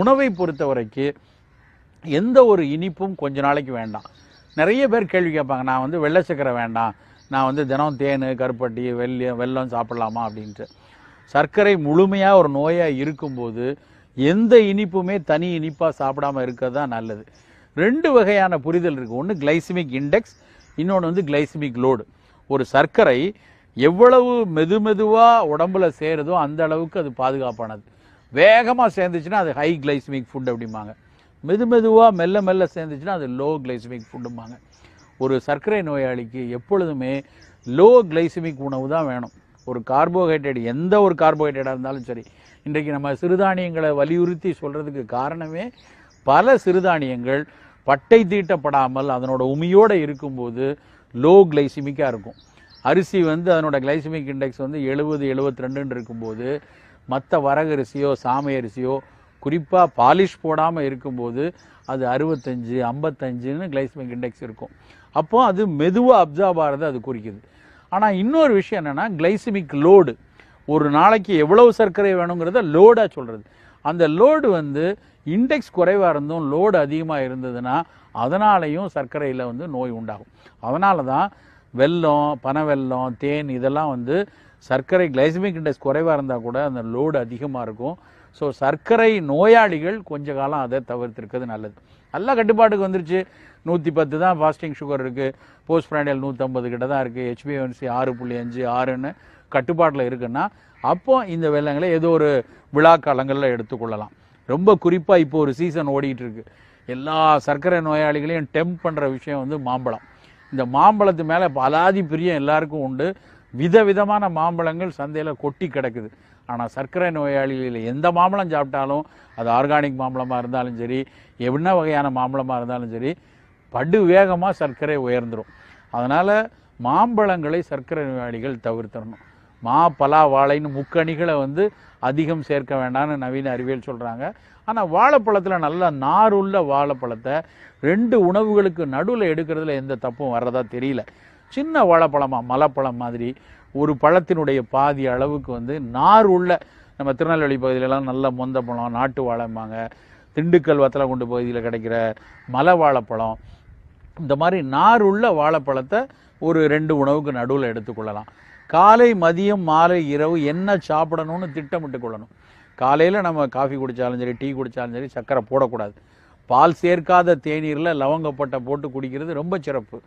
உணவை பொறுத்த வரைக்கும் எந்த ஒரு இனிப்பும் கொஞ்ச நாளைக்கு வேண்டாம். நிறைய பேர் கேள்வி கேட்பாங்க, நான் வந்து வெள்ளை சக்கரை வேண்டாம், நான் வந்து தினம் தேன் கருப்பட்டி வெல்லம் சாப்பிடலாமா அப்படின்ட்டு. சர்க்கரை முழுமையாக ஒரு நோயாக இருக்கும்போது எந்த இனிப்புமே தனி இனிப்பாக சாப்பிடாமல் இருக்கிறது தான் நல்லது. 2 வகையான புரிதல் இருக்குது. ஒன்று கிளைசிமிக் இண்டெக்ஸ், இன்னொன்று வந்து கிளைசிமிக் லோடு. ஒரு சர்க்கரை எவ்வளவு மெதுவாக உடம்புல சேருதோ அந்த அளவுக்கு அது பாதுகாப்பானது. வேகமாக சேர்ந்துச்சுன்னா அது ஹை கிளைசிமிக் ஃபுட் அப்படிம்பாங்க. மெதுவாக மெல்ல சேர்ந்துச்சுன்னா அது லோ கிளைசிமிக் ஃபுட்டும்பாங்க. ஒரு சர்க்கரை நோயாளிக்கு எப்பொழுதுமே லோ கிளைசிமிக் உணவு தான் வேணும். ஒரு கார்போஹைட்ரேட், எந்த ஒரு கார்போஹைட்ரேட்டாக இருந்தாலும் சரி. இன்றைக்கு நம்ம சிறுதானியங்களை வலியுறுத்தி சொல்கிறதுக்கு காரணமே, பல சிறுதானியங்கள் பட்டை தீட்டப்படாமல் அதனோட உமியோடு இருக்கும்போது லோ கிளைசிமிக்காக இருக்கும். அரிசி வந்து அதனோட கிளைசிமிக் இண்டெக்ஸ் வந்து 70-72 இருக்கும்போது, மற்ற வரகரிசியோ சாமை அரிசியோ குறிப்பாக பாலிஷ் போடாமல் இருக்கும்போது அது 65-55ன்னு கிளைசிமிக் இண்டெக்ஸ் இருக்கும். அப்போது அது மெதுவாக அப்சார்ப் ஆகிறது அது குறிக்குது. ஆனால் இன்னொரு விஷயம் என்னென்னா கிளைசிமிக் லோடு. ஒரு நாளைக்கு எவ்வளவு சர்க்கரை வேணுங்கிறத லோடாக சொல்கிறது. அந்த லோடு வந்து இண்டெக்ஸ் குறைவாக இருந்தும் லோடு அதிகமாக இருந்ததுன்னா அதனாலையும் சர்க்கரையில் வந்து நோய் உண்டாகும். அதனால தான் வெல்லம், பனவெல்லம், தேன் இதெல்லாம் வந்து சர்க்கரை கிளைசிமிக் இண்டெக்ஸ் குறைவாக இருந்தால் கூட அந்த லோடு அதிகமாக இருக்கும். ஸோ சர்க்கரை நோயாளிகள் கொஞ்ச காலம் அதை தவிர்த்திருக்கிறது நல்லது. நல்லா கட்டுப்பாட்டுக்கு வந்துருச்சு. 110 தான் ஃபாஸ்டிங் சுகர் இருக்குது, போஸ்ட் பிராண்டியல் 150 கிட்ட தான் இருக்குது, HbA1c 6.5 6ன்னு கட்டுப்பாட்டில் இருக்குன்னா அப்போ இந்த வெள்ளங்களை ஏதோ ஒரு விழா காலங்களில் எடுத்துக்கொள்ளலாம். ரொம்ப குறிப்பாக இப்போ ஒரு சீசன் ஓடிக்கிட்டு இருக்கு. எல்லா சர்க்கரை நோயாளிகளையும் டெம்ப் பண்ணுற விஷயம் வந்து மாம்பழம். இந்த மாம்பழத்து மேலே அலாதி பிரியம் எல்லாருக்கும் உண்டு. விதவிதமான மாம்பழங்கள் சந்தையில் கொட்டி கிடக்குது. ஆனால் சர்க்கரை நோயாளிகளில் எந்த மாம்பழம் சாப்பிட்டாலும், அது ஆர்கானிக் மாம்பழமாக இருந்தாலும் சரி, என்ன வகையான மாம்பழமாக இருந்தாலும் சரி, படு வேகமாக சர்க்கரை உயர்ந்துடும். அதனால் மாம்பழங்களை சர்க்கரை நோயாளிகள் தவிர்த்தரணும். பலா, வாழைன்னு முக்கணிகளை வந்து அதிகம் சேர்க்க வேண்டாம்னு நவீன அறிவியல் சொல்கிறாங்க. ஆனால் வாழைப்பழத்தில் நல்ல நார் உள்ள வாழைப்பழத்தை 2 உணவுகளுக்கு நடுவில் எடுக்கிறதுல எந்த தப்பும் வர்றதா தெரியல. சின்ன வாழைப்பழமாக மலைப்பழம் மாதிரி ஒரு பழத்தினுடைய பாதி அளவுக்கு வந்து நார் உள்ள, நம்ம திருநெல்வேலி பகுதியிலலாம் நல்ல மொந்த பழம், நாட்டு வாழைம்பாங்க, திண்டுக்கல் வத்தலகுண்டு பகுதியில் கிடைக்கிற மலை வாழைப்பழம், இந்த மாதிரி நார் உள்ள வாழைப்பழத்தை ஒரு 2 உணவுக்கு நடுவில் எடுத்துக்கொள்ளலாம். காலை, மதியம், மாலை, இரவு என்ன சாப்பிடணும்னு திட்டமிட்டு கொள்ளணும். காலையில் நம்ம காஃபி குடித்தாலும் சரி, டீ குடித்தாலும் சரி, சர்க்கரை போடக்கூடாது. பால் சேர்க்காத தேநீரில் லவங்கப்பட்டை போட்டு குடிக்கிறது ரொம்ப சிறப்பு.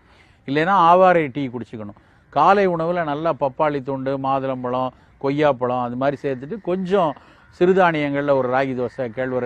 இல்லைன்னா ஆவாரை டீ குடிச்சிக்கணும். காலை உணவில் நல்லா பப்பாளி துண்டு, மாதுளம்பழம், கொய்யாப்பழம் அது மாதிரி சேர்த்துட்டு கொஞ்சம் சிறுதானியங்களில் ஒரு ராகி தோசை, கேழ்வரகு